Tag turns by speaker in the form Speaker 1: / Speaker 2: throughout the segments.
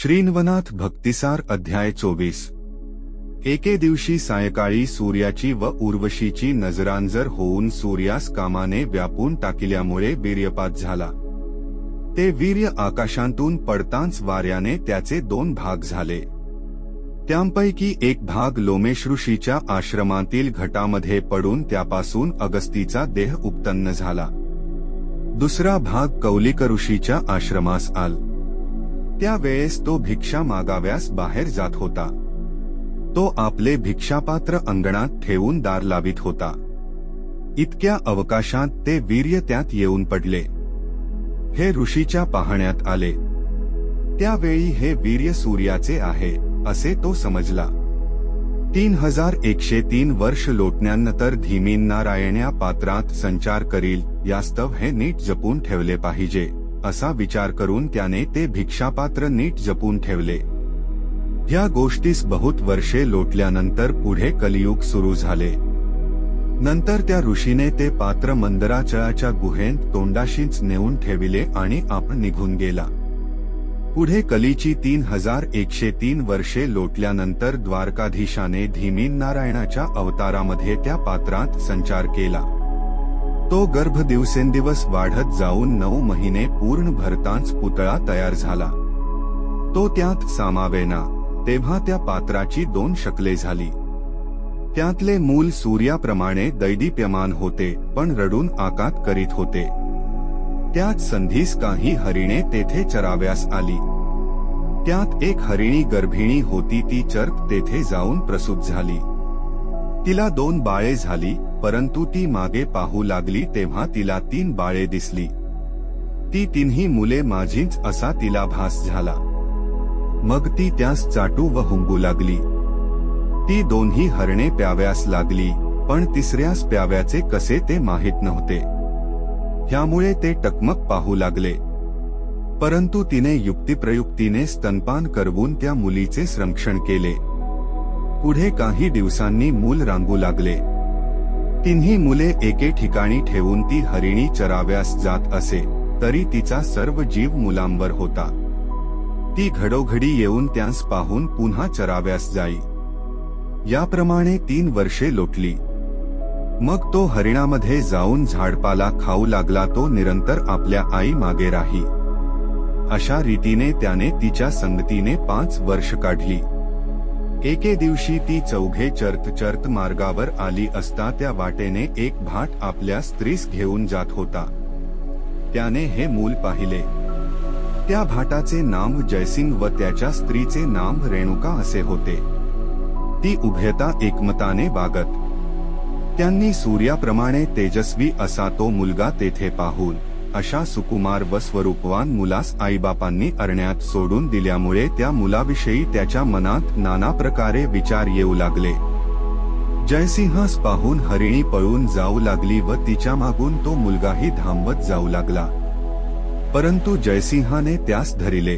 Speaker 1: श्रीन्वनाथ भक्तिसार अध्याय 24। एके दिवशी सायंकाळी सूर्याची व उर्वशीची नजरांजर होऊन सूर्यास कामाने व्यापून टाकल्यामुळे वीर्यपात झाला। ते वीर्य आकाशांतून पडताच वाऱ्याने त्याचे दोन भाग झाले। त्यांपैकी एक भाग लोमेश ऋषीच्या आश्रमातील घटामध्ये पडून त्यापासून अगस्तीचा देह उत्पन्न झाला। दुसरा भाग कौलिक ऋषीच्या आश्रमास आला। त्यावेळेस तो भिक्षा मागाव्यास बाहेर जात होता। तो आपले भिक्षापात्र अंगणात ठेवून दार लावित होता। इतक्या अवकाशात ते वीर्य त्यात येऊन पडले। हे ऋषीच्या पाहण्यात आले। त्यावेळी हे वीर्य सूर्याचे आहे असे तो समजला। 3103 वर्ष लोटण्यानंतर धीमीन नारायण या पात्रात संचार करील यास्तव हे नीट जपून ठेवले पाहिजे असा विचार करून त्याने ते भिक्षापात्र नीट जपून ठेवले। या गोष्टीस बहुत वर्षे लोटल्यानंतर पुढे कलियुग सुरू झाले। नंतर त्या ऋषीने ते पात्र मंदराचळाच्या गुहेत तोंडाशीच नेऊन ठेविले आणि आपण निघून गेला। पुढे कलीची 3103 वर्षे लोटल्यानंतर द्वारकाधीशाने धीमीन नारायणाच्या अवतारामध्ये त्या पात्रात संचार केला। तो गर्भ दिवसेंदिवस वाढत जाऊन 9 महिने पूर्ण भरताच पुतळा तयार झाला। तो त्यात सामावेना तेव्हा त्या पात्राची 2 शकले झाली। त्यातले मूल सूर्याप्रमाणे दैदीप्यमान होते पण रडून आकात करीत होते। त्यात संधीस काही हरिणे तेथे चराव्यास आली। त्यात एक हरिणी गर्भिणी होती। ती चर्क तेथे जाऊन प्रसूत झाली। तिला 2 बाळे झाली, परंतु ती मागे पाहू लागली तेव्हा तिला 3 बाळे दिसली। ती 3ही मुले माझीच असा तिला भास झाला। मग ती त्यास चाटू व हुंगू लागली। ती 2ही हरणे प्याव्यास लागली, पण तिसऱ्यास प्याव्याचे कसे ते माहीत नव्हते। ह्यामुळे ते टकमक पाहू लागले, परंतु तिने युक्तिप्रयुक्तीने स्तनपान करवून त्या मुलीचे संरक्षण केले। पुढे काही दिवसांनी मूल रांगू लागले। 3ही मुले एके ठिकाणी ठेवून ती हरिणी चराव्यास जात असे, तरी तिचा सर्व जीव मुलांवर होता। ती घडोघडी येऊन त्यास पाहून पुन्हा चराव्यास जाई। याप्रमाणे 3 वर्षे लोटली। मग तो हरिणामध्ये जाऊन झाडपाला खाऊ लागला। तो निरंतर आपल्या आई मागे राही। अशा रीतीने त्याने तिच्या संगतीने 5 वर्ष काढली। एके दिवशी ती चौघे चरत मार्गावर आली असता त्या वाटेने एक भाट आपल्या स्त्रीस घेऊन जात होता। त्याने हे मूल पाहिले। त्या भाटाचे नाव जयसिंग व त्याच्या स्त्रीचे नाव रेणुका असे होते। ती उभयता एकमताने वागत। त्यांनी सूर्याप्रमाणे तेजस्वी असा तो मुलगा तेथे पाहून अशा सुकुमार व स्वरूपवान मुलास आईबापांनी अरण्यात सोडून दिल्यामुळे त्या मुलाविषयी त्याच्या मनात नाना प्रकारे विचार येऊ लागले। जयसिंहास पाहून हरिणी पळून जाऊ लागली व तिच्या मागून तो मुलगाही धांवत जाऊ लागला, परंतु जयसिंहाने त्यास धरिले।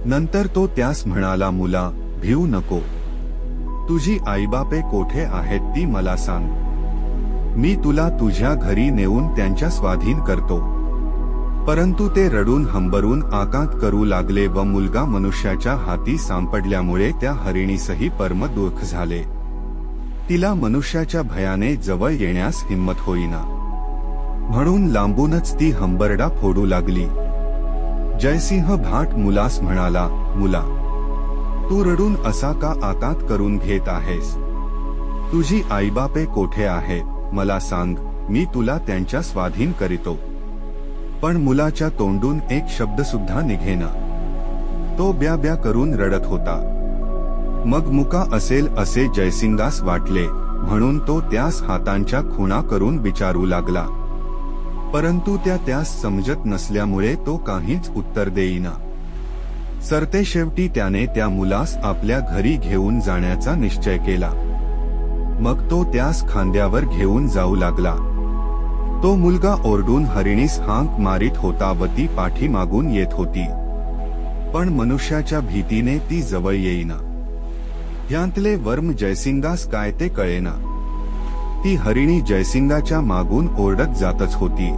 Speaker 1: नंतर तो त्यास म्हणाला, मुला, भिऊ नको। तुझी आईबापे कोठे आहेत ती मला सांग। मी तुला तुझ्या घरी नेऊन त्यांच्या स्वाधीन करतो। परंतु ते रडून हंबरून आकात करू लागले व मुलगा मनुष्याच्या हाती सापडल्यामुळे त्या हरिणीसही परम दुःख झाले। तिला मनुष्याच्या भयाने जवळ येण्यास हिम्मत होईना, म्हणून लांबूनच ती हंबरडा फोडू लागली। जयसिंह भाट मुलास म्हणाला, मुला, तू रडून असा का आकात करून घेत आहेस? तुझी आईबापे कोठे आहे मला सांग, मी तुला त्यांच्या स्वाधीन करीतो। पण मुलाच्या तोंडून एक शब्द सुद्धा निघेना। तो ब्या ब्या करून रडत होता। मग मुका असेल असे जयसिंगास वाटले, म्हणून तो त्यास हातांच्या खुणा करून विचारू लागला, परंतु त्यास समजत नसल्यामुळे तो काहीच उत्तर देईना। सरतेशेवटी त्याने त्या मुलास आपल्या घरी घेऊन जाण्याचा निश्चय केला। मग तो त्यास खांद्यावर घेऊन जाऊ लागला। तो मुलगा ओरडून हरिणीस हाक मारित होता व ती पाठीमागून येत होती, पण मनुष्याच्या भीतीने ती जवळ येईना। ह्यांतले वर्म जयसिंगास काय ते कळेना। ती हरिणी जयसिंगाच्या मागून ओरडत जातच होती।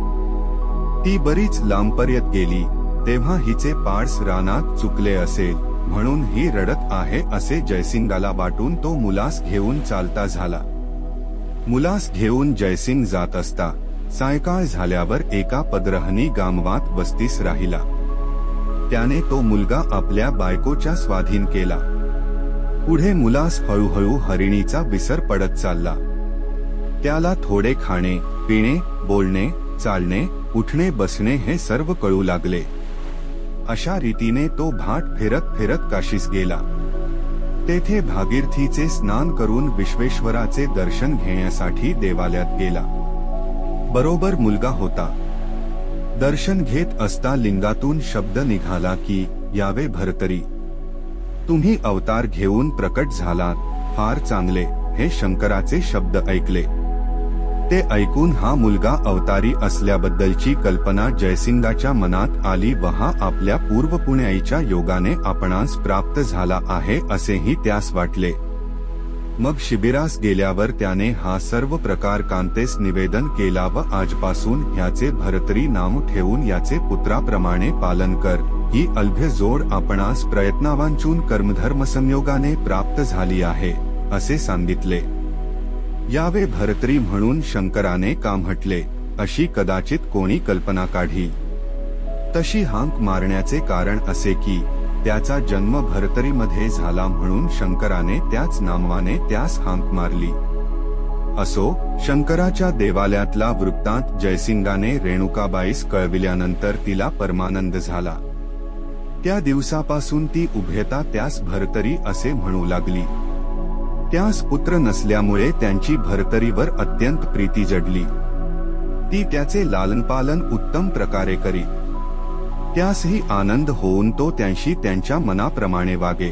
Speaker 1: ती बरीच लांबपर्यंत गेली, तेव्हा हिचे पार्स रानात चुकले असेल म्हणून ही रडत आहे असे जयसिंगाला वाटून तो मुलास घेऊन चालता झाला. मुलास घेऊन जयसिंग जात असता सायंकाळ झाल्यावर एका पदरहनी गामवात वस्तीस राहिला. त्याने तो मुलगा आपल्या बायकोच्या स्वाधीन केला. पुढे मुलास हळूहळू हरिणीचा विसर पडत चालला. त्याला थोडे खाणे पिणे बोलणे चालणे उठणे बसणे हे सर्व कळू लागले. अशा रीतीने तो भाट फिरत फिरत काशीस गेला. तेथे भागीरथीचे स्नान करून विश्वेश्वराचे दर्शन घेण्यासाठी देवालयात गेला. बरोबर मुलगा होता. दर्शन घेत असता लिंगातून शब्द निघाला की यावे भरतरी, तुम्ही अवतार घेऊन प्रकट झालात, फार चांगले. हे शंकराचे शब्द ऐकले. ते ऐकून हा मुलगा अवतारी असल्याबद्दलची कल्पना जयसिंगाच्या मनात आली व हा आपल्या पूर्वपुण्याईच्या योगाने आपणास प्राप्त झाला आहे असेही त्यास वाटले. मग शिबिरास गेल्यावर त्याने हा सर्व प्रकार कांतेस निवेदन केला व आजपासून ह्याचे भरतरी नाव ठेवून याचे पुत्राप्रमाणे पालन कर. ही अल्भ्य जोड आपणास प्रयत्नावांचून कर्मधर्म संयोगाने प्राप्त झाली आहे असे सांगितले. यावे भरतरी म्हणून शंकराने का म्हटले अशी कदाचित कोणी कल्पना काढी. तशी हांक मारण्याचे कारण असे की त्याचा जन्म भरतरीमध्ये झाला म्हणून शंकराने त्याच नामाने त्यास हांक मारली. असो, शंकराच्या देवालयातला वृत्तांत जयसिंगाने रेणुकाबाईस कळविल्यानंतर तिला परमानंद झाला. त्या दिवसापासून ती उभयता त्यास भरतरी असे म्हणू लागली. त्यास पुत्र नसल्यामुळे त्यांची भरतरीवर अत्यंत प्रीती जडली. ती त्याचे लालनपालन उत्तम प्रकारे करी. त्यासही आनंद होऊन तो त्यांशी त्यांच्या मनाप्रमाणे वागे.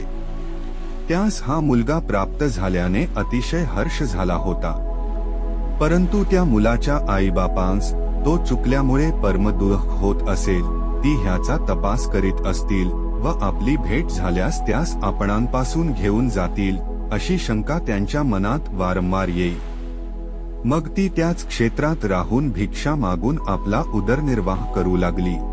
Speaker 1: त्यास हा मुलगा प्राप्त झाल्याने अतिशय हर्ष झाला होता. परंतु त्या मुलाच्या आईबापांस तो चुकल्यामुळे परमदुःख होत असेल. ती ह्याचा तपास करीत असतील व आपली भेट झाल्यास त्यास आपणांपासून घेऊन जातील अशी शंका त्यांच्या मनात वारंवार येई. मग ती त्याच क्षेत्रात राहून भिक्षा मागून आपला उदरनिर्वाह करू लागली.